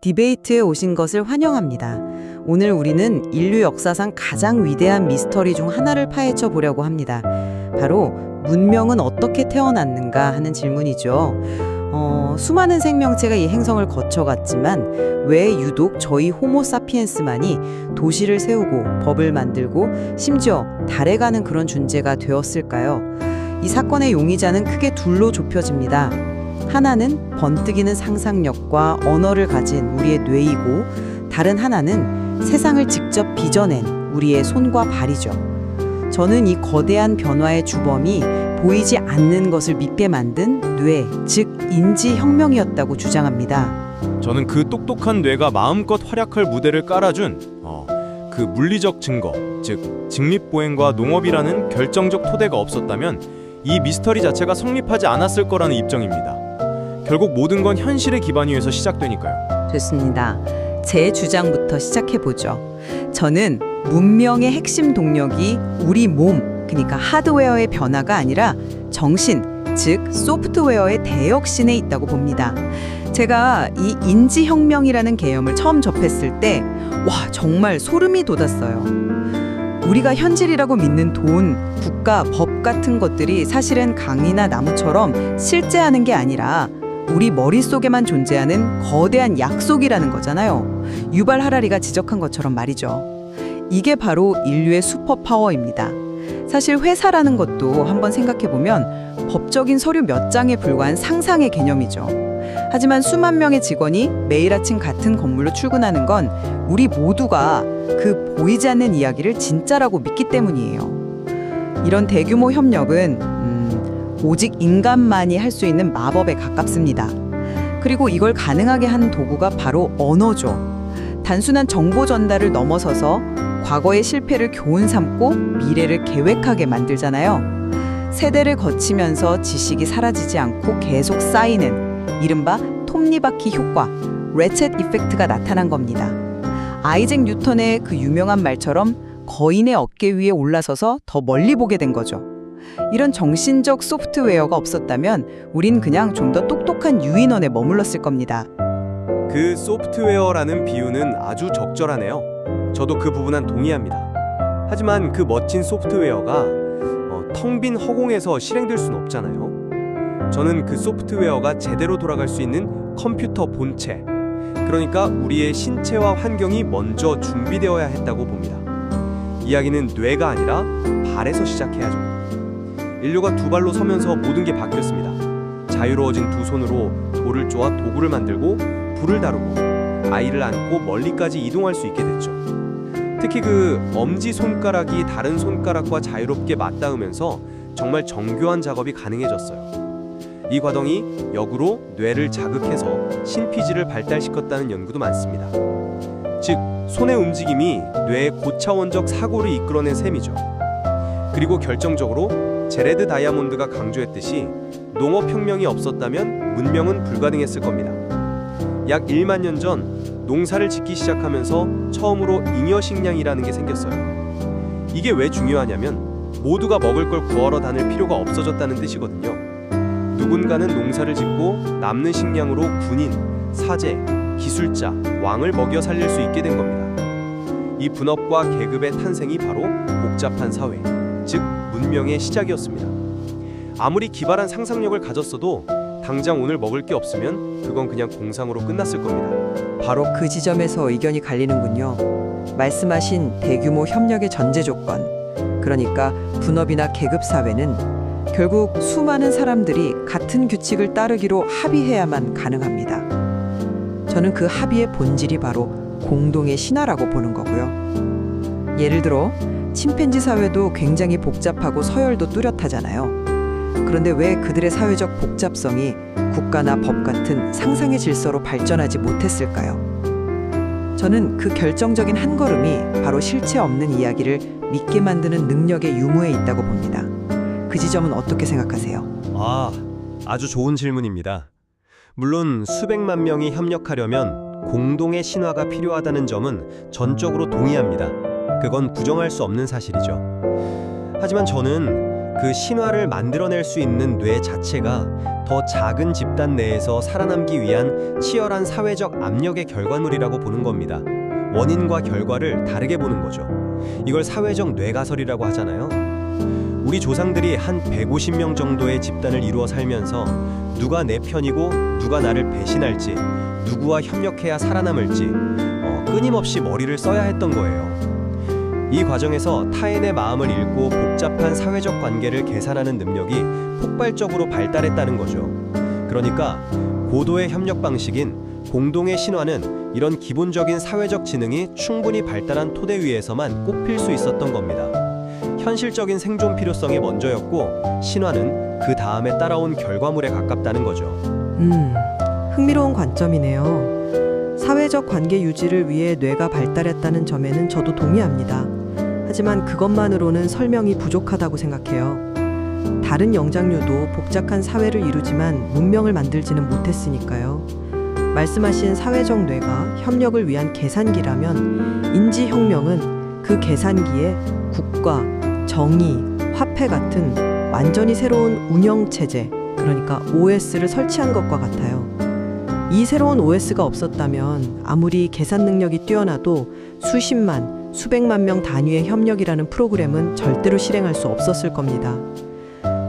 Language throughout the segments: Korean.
디베이트에 오신 것을 환영합니다. 오늘 우리는 인류 역사상 가장 위대한 미스터리 중 하나를 파헤쳐 보려고 합니다. 바로 문명은 어떻게 태어났는가 하는 질문이죠. 수많은 생명체가 이 행성을 거쳐갔지만 왜 유독 저희 호모사피엔스만이 도시를 세우고 법을 만들고 심지어 달에 가는 그런 존재가 되었을까요? 이 사건의 용의자는 크게 둘로 좁혀집니다. 하나는 번뜩이는 상상력과 언어를 가진 우리의 뇌이고, 다른 하나는 세상을 직접 빚어낸 우리의 손과 발이죠. 저는 이 거대한 변화의 주범이 보이지 않는 것을 믿게 만든 뇌, 즉 인지혁명이었다고 주장합니다. 저는 그 똑똑한 뇌가 마음껏 활약할 무대를 깔아준 그 물리적 증거, 즉 직립보행과 농업이라는 결정적 토대가 없었다면 이 미스터리 자체가 성립하지 않았을 거라는 입장입니다. 결국 모든 건 현실의 기반 위에서 시작되니까요. 좋습니다. 제 주장부터 시작해보죠. 저는 문명의 핵심 동력이 우리 몸, 그러니까 하드웨어의 변화가 아니라 정신, 즉 소프트웨어의 대혁신에 있다고 봅니다. 제가 이 인지혁명이라는 개념을 처음 접했을 때 정말 소름이 돋았어요. 우리가 현실이라고 믿는 돈, 국가, 법 같은 것들이 사실은 강이나 나무처럼 실제하는 게 아니라 우리 머릿속에만 존재하는 거대한 약속이라는 거잖아요. 유발 하라리가 지적한 것처럼 말이죠. 이게 바로 인류의 슈퍼파워입니다. 사실 회사라는 것도 한번 생각해보면 법적인 서류 몇 장에 불과한 상상의 개념이죠. 하지만 수만 명의 직원이 매일 아침 같은 건물로 출근하는 건 우리 모두가 그 보이지 않는 이야기를 진짜라고 믿기 때문이에요. 이런 대규모 협력은 오직 인간만이 할 수 있는 마법에 가깝습니다. 그리고 이걸 가능하게 한 도구가 바로 언어죠. 단순한 정보 전달을 넘어서서 과거의 실패를 교훈 삼고 미래를 계획하게 만들잖아요. 세대를 거치면서 지식이 사라지지 않고 계속 쌓이는 이른바 톱니바퀴 효과, 레쳇 이펙트가 나타난 겁니다. 아이잭 뉴턴의 그 유명한 말처럼 거인의 어깨 위에 올라서서 더 멀리 보게 된 거죠. 이런 정신적 소프트웨어가 없었다면 우린 그냥 좀 더 똑똑한 유인원에 머물렀을 겁니다. 그 소프트웨어라는 비유는 아주 적절하네요. 저도 그 부분은 동의합니다. 하지만 그 멋진 소프트웨어가 텅 빈 허공에서 실행될 수는 없잖아요. 저는 그 소프트웨어가 제대로 돌아갈 수 있는 컴퓨터 본체, 그러니까 우리의 신체와 환경이 먼저 준비되어야 했다고 봅니다. 이야기는 뇌가 아니라 발에서 시작해야죠. 인류가 두 발로 서면서 모든 게 바뀌었습니다. 자유로워진 두 손으로 돌을 쪼아 도구를 만들고 불을 다루고 아이를 안고 멀리까지 이동할 수 있게 됐죠. 특히 그 엄지손가락이 다른 손가락과 자유롭게 맞닿으면서 정말 정교한 작업이 가능해졌어요. 이 과정이 역으로 뇌를 자극해서 신피지를 발달시켰다는 연구도 많습니다. 즉, 손의 움직임이 뇌의 고차원적 사고를 이끌어낸 셈이죠. 그리고 결정적으로 제레드 다이아몬드가 강조했듯이 농업혁명이 없었다면 문명은 불가능했을 겁니다. 약 1만 년 전 농사를 짓기 시작하면서 처음으로 잉여식량이라는 게 생겼어요. 이게 왜 중요하냐면 모두가 먹을 걸 구하러 다닐 필요가 없어졌다는 뜻이거든요. 누군가는 농사를 짓고 남는 식량으로 군인, 사제, 기술자, 왕을 먹여 살릴 수 있게 된 겁니다. 이 분업과 계급의 탄생이 바로 복잡한 사회, 즉 문명의 시작이었습니다. 아무리 기발한 상상력을 가졌어도 당장 오늘 먹을 게 없으면 그건 그냥 공상으로 끝났을 겁니다. 바로 그 지점에서 의견이 갈리는군요. 말씀하신 대규모 협력의 전제 조건, 그러니까 분업이나 계급 사회는 결국 수많은 사람들이 같은 규칙을 따르기로 합의해야만 가능합니다. 저는 그 합의의 본질이 바로 공동의 신화라고 보는 거고요. 예를 들어 침팬지 사회도 굉장히 복잡하고 서열도 뚜렷하잖아요. 그런데 왜 그들의 사회적 복잡성이 국가나 법 같은 상상의 질서로 발전하지 못했을까요? 저는 그 결정적인 한 걸음이 바로 실체 없는 이야기를 믿게 만드는 능력의 유무에 있다고 봅니다. 그 지점은 어떻게 생각하세요? 아주 좋은 질문입니다. 물론 수백만 명이 협력하려면 공동의 신화가 필요하다는 점은 전적으로 동의합니다. 그건 부정할 수 없는 사실이죠. 하지만 저는 그 신화를 만들어낼 수 있는 뇌 자체가 더 작은 집단 내에서 살아남기 위한 치열한 사회적 압력의 결과물이라고 보는 겁니다. 원인과 결과를 다르게 보는 거죠. 이걸 사회적 뇌가설이라고 하잖아요. 우리 조상들이 한 150명 정도의 집단을 이루어 살면서 누가 내 편이고 누가 나를 배신할지, 누구와 협력해야 살아남을지 끊임없이 머리를 써야 했던 거예요. 이 과정에서 타인의 마음을 읽고 복잡한 사회적 관계를 계산하는 능력이 폭발적으로 발달했다는 거죠. 그러니까 고도의 협력 방식인 공동의 신화는 이런 기본적인 사회적 지능이 충분히 발달한 토대 위에서만 꼽힐 수 있었던 겁니다. 현실적인 생존 필요성이 먼저였고 신화는 그 다음에 따라온 결과물에 가깝다는 거죠. 흥미로운 관점이네요. 사회적 관계 유지를 위해 뇌가 발달했다는 점에는 저도 동의합니다. 하지만 그것만으로는 설명이 부족하다고 생각해요. 다른 영장류도 복잡한 사회를 이루지만 문명을 만들지는 못했으니까요. 말씀하신 사회적 뇌가 협력을 위한 계산기라면 인지혁명은 그 계산기에 국가, 정의, 화폐 같은 완전히 새로운 운영체제, 그러니까 OS를 설치한 것과 같아요. 이 새로운 OS가 없었다면 아무리 계산 능력이 뛰어나도 수십만, 수백만 명 단위의 협력이라는 프로그램은 절대로 실행할 수 없었을 겁니다.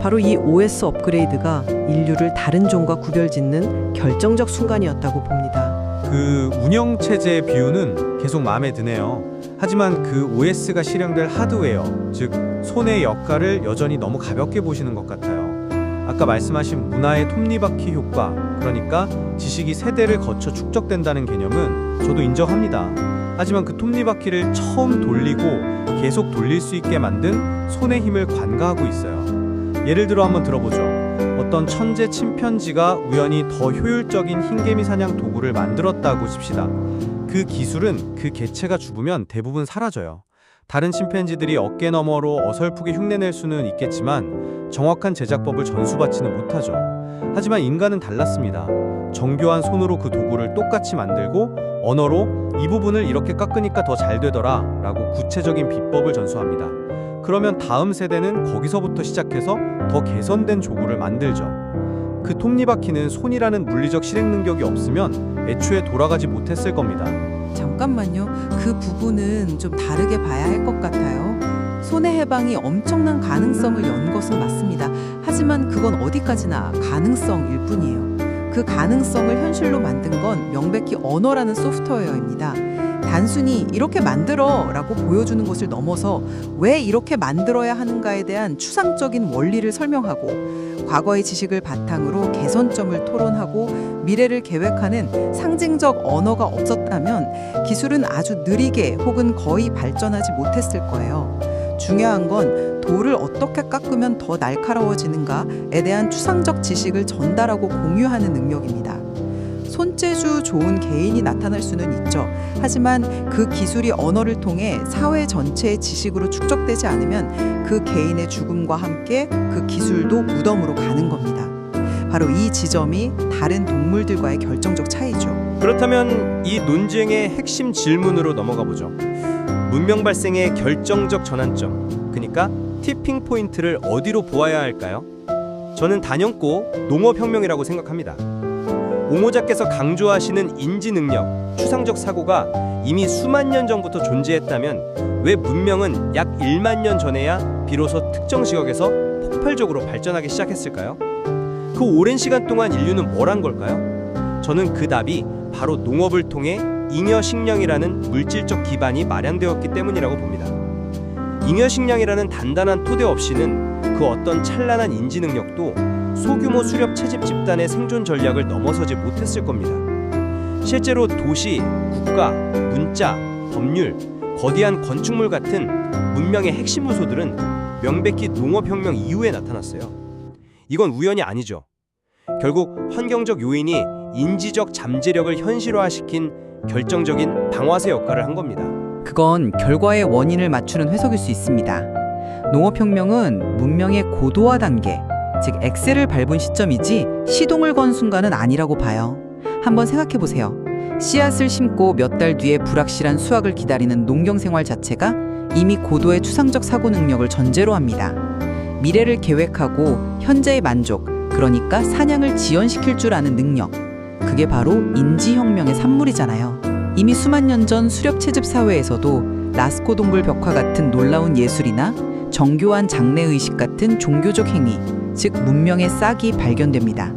바로 이 OS 업그레이드가 인류를 다른 종과 구별짓는 결정적 순간이었다고 봅니다. 그 운영체제의 비유는 계속 마음에 드네요. 하지만 그 OS가 실행될 하드웨어, 즉 손의 역할을 여전히 너무 가볍게 보시는 것 같아요. 아까 말씀하신 문화의 톱니바퀴 효과, 그러니까 지식이 세대를 거쳐 축적된다는 개념은 저도 인정합니다. 하지만 그 톱니바퀴를 처음 돌리고 계속 돌릴 수 있게 만든 손의 힘을 관가하고 있어요. 예를 들어 한번 들어보죠. 어떤 천재 침팬지가 우연히 더 효율적인 흰개미 사냥 도구를 만들었다고 칩시다. 그 기술은 그 개체가 죽으면 대부분 사라져요. 다른 침팬지들이 어깨 너머로 어설프게 흉내낼 수는 있겠지만 정확한 제작법을 전수받지는 못하죠. 하지만 인간은 달랐습니다. 정교한 손으로 그 도구를 똑같이 만들고 언어로 이 부분을 이렇게 깎으니까 더 잘 되더라 라고 구체적인 비법을 전수합니다. 그러면 다음 세대는 거기서부터 시작해서 더 개선된 도구를 만들죠. 그 톱니바퀴는 손이라는 물리적 실행 능력이 없으면 애초에 돌아가지 못했을 겁니다. 잠깐만요. 그 부분은 좀 다르게 봐야 할 것 같아요. 손의 해방이 엄청난 가능성을 연 것은 맞습니다. 하지만 그건 어디까지나 가능성일 뿐이에요. 그 가능성을 현실로 만든 건 명백히 언어라는 소프트웨어입니다. 단순히 이렇게 만들어 라고 보여주는 것을 넘어서 왜 이렇게 만들어야 하는가에 대한 추상적인 원리를 설명하고 과거의 지식을 바탕으로 개선점을 토론하고 미래를 계획하는 상징적 언어가 없었다면 기술은 아주 느리게 혹은 거의 발전하지 못했을 거예요. 중요한 건 돌을 어떻게 깎으면 더 날카로워지는가에 대한 추상적 지식을 전달하고 공유하는 능력입니다. 손재주 좋은 개인이 나타날 수는 있죠. 하지만 그 기술이 언어를 통해 사회 전체의 지식으로 축적되지 않으면 그 개인의 죽음과 함께 그 기술도 무덤으로 가는 겁니다. 바로 이 지점이 다른 동물들과의 결정적 차이죠. 그렇다면 이 논쟁의 핵심 질문으로 넘어가 보죠. 문명 발생의 결정적 전환점, 그러니까 티핑 포인트를 어디로 보아야 할까요? 저는 단연코 농업혁명이라고 생각합니다. 옹호자께서 강조하시는 인지 능력, 추상적 사고가 이미 수만 년 전부터 존재했다면 왜 문명은 약 1만 년 전에야 비로소 특정 지역에서 폭발적으로 발전하기 시작했을까요? 그 오랜 시간 동안 인류는 뭘 한 걸까요? 저는 그 답이 바로 농업을 통해 잉여식량이라는 물질적 기반이 마련되었기 때문이라고 봅니다. 잉여식량이라는 단단한 토대 없이는 그 어떤 찬란한 인지 능력도 소규모 수렵 채집 집단의 생존 전략을 넘어서지 못했을 겁니다. 실제로 도시, 국가, 문자, 법률, 거대한 건축물 같은 문명의 핵심 요소들은 명백히 농업혁명 이후에 나타났어요. 이건 우연이 아니죠. 결국 환경적 요인이 인지적 잠재력을 현실화시킨 결정적인 방아쇠 역할을 한 겁니다. 그건 결과의 원인을 맞추는 해석일 수 있습니다. 농업혁명은 문명의 고도화 단계, 즉 엑셀을 밟은 시점이지 시동을 건 순간은 아니라고 봐요. 한번 생각해 보세요. 씨앗을 심고 몇 달 뒤에 불확실한 수확을 기다리는 농경 생활 자체가 이미 고도의 추상적 사고 능력을 전제로 합니다. 미래를 계획하고 현재의 만족, 그러니까 사냥을 지연시킬 줄 아는 능력. 그게 바로 인지혁명의 산물이잖아요. 이미 수만 년 전 수렵 채집 사회에서도 라스코 동굴 벽화 같은 놀라운 예술이나 정교한 장래의식 같은 종교적 행위, 즉 문명의 싹이 발견됩니다.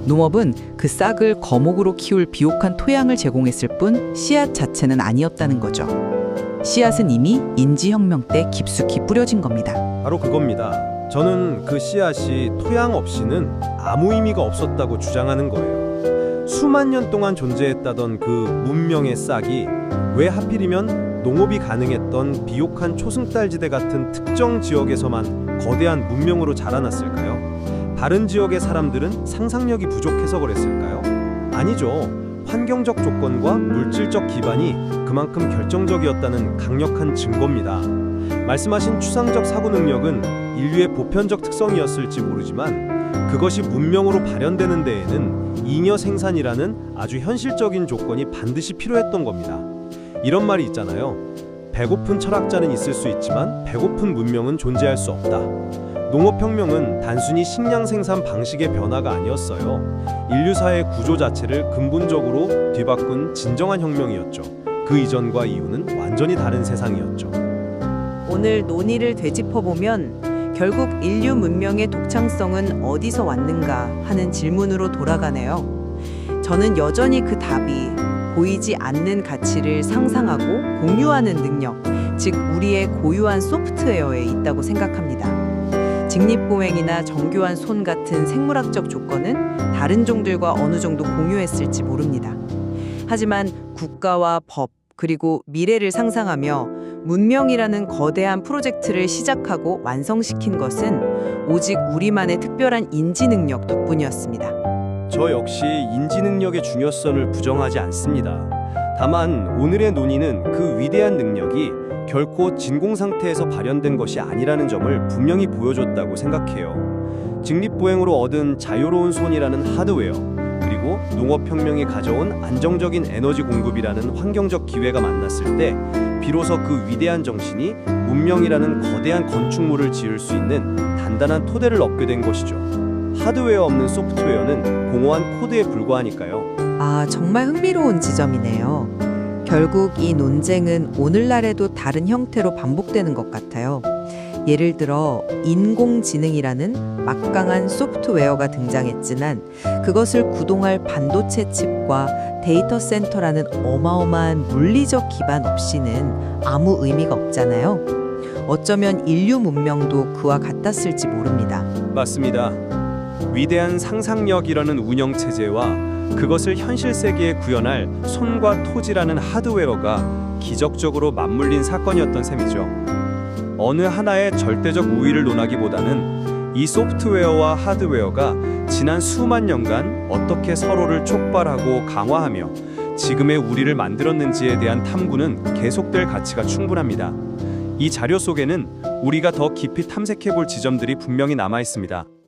농업은 그 싹을 거목으로 키울 비옥한 토양을 제공했을 뿐 씨앗 자체는 아니었다는 거죠. 씨앗은 이미 인지혁명 때 깊숙이 뿌려진 겁니다. 바로 그겁니다. 저는 그 씨앗이 토양 없이는 아무 의미가 없었다고 주장하는 거예요. 수만 년 동안 존재했다던 그 문명의 싹이 왜 하필이면 농업이 가능했던 비옥한 초승달지대 같은 특정 지역에서만 거대한 문명으로 자라났을까요? 다른 지역의 사람들은 상상력이 부족해서 그랬을까요? 아니죠. 환경적 조건과 물질적 기반이 그만큼 결정적이었다는 강력한 증거입니다. 말씀하신 추상적 사고 능력은 인류의 보편적 특성이었을지 모르지만 그것이 문명으로 발현되는 데에는 잉여 생산이라는 아주 현실적인 조건이 반드시 필요했던 겁니다. 이런 말이 있잖아요. 배고픈 철학자는 있을 수 있지만 배고픈 문명은 존재할 수 없다. 농업혁명은 단순히 식량 생산 방식의 변화가 아니었어요. 인류사의 구조 자체를 근본적으로 뒤바꾼 진정한 혁명이었죠. 그 이전과 이후는 완전히 다른 세상이었죠. 오늘 논의를 되짚어보면 결국 인류 문명의 독창성은 어디서 왔는가 하는 질문으로 돌아가네요. 저는 여전히 그 답이 보이지 않는 가치를 상상하고 공유하는 능력, 즉 우리의 고유한 소프트웨어에 있다고 생각합니다. 직립보행이나 정교한 손 같은 생물학적 조건은 다른 종들과 어느 정도 공유했을지 모릅니다. 하지만 국가와 법, 그리고 미래를 상상하며 문명이라는 거대한 프로젝트를 시작하고 완성시킨 것은 오직 우리만의 특별한 인지 능력 덕분이었습니다. 저 역시 인지 능력의 중요성을 부정하지 않습니다. 다만 오늘의 논의는 그 위대한 능력이 결코 진공 상태에서 발현된 것이 아니라는 점을 분명히 보여줬다고 생각해요. 직립보행으로 얻은 자유로운 손이라는 하드웨어, 그리고 농업혁명이 가져온 안정적인 에너지 공급이라는 환경적 기회가 만났을 때 비로소 그 위대한 정신이 문명이라는 거대한 건축물을 지을 수 있는 단단한 토대를 얻게 된 것이죠. 하드웨어 없는 소프트웨어는 공허한 코드에 불과하니까요. 아, 정말 흥미로운 지점이네요. 결국 이 논쟁은 오늘날에도 다른 형태로 반복되는 것 같아요. 예를 들어 인공지능이라는 막강한 소프트웨어가 등장했지만 그것을 구동할 반도체 칩과 데이터 센터라는 어마어마한 물리적 기반 없이는 아무 의미가 없잖아요. 어쩌면 인류 문명도 그와 같았을지 모릅니다. 맞습니다. 위대한 상상력이라는 운영체제와 그것을 현실 세계에 구현할 손과 토지라는 하드웨어가 기적적으로 맞물린 사건이었던 셈이죠. 어느 하나의 절대적 우위를 논하기보다는 이 소프트웨어와 하드웨어가 지난 수만 년간 어떻게 서로를 촉발하고 강화하며 지금의 우리를 만들었는지에 대한 탐구는 계속될 가치가 충분합니다. 이 자료 속에는 우리가 더 깊이 탐색해 볼 지점들이 분명히 남아 있습니다.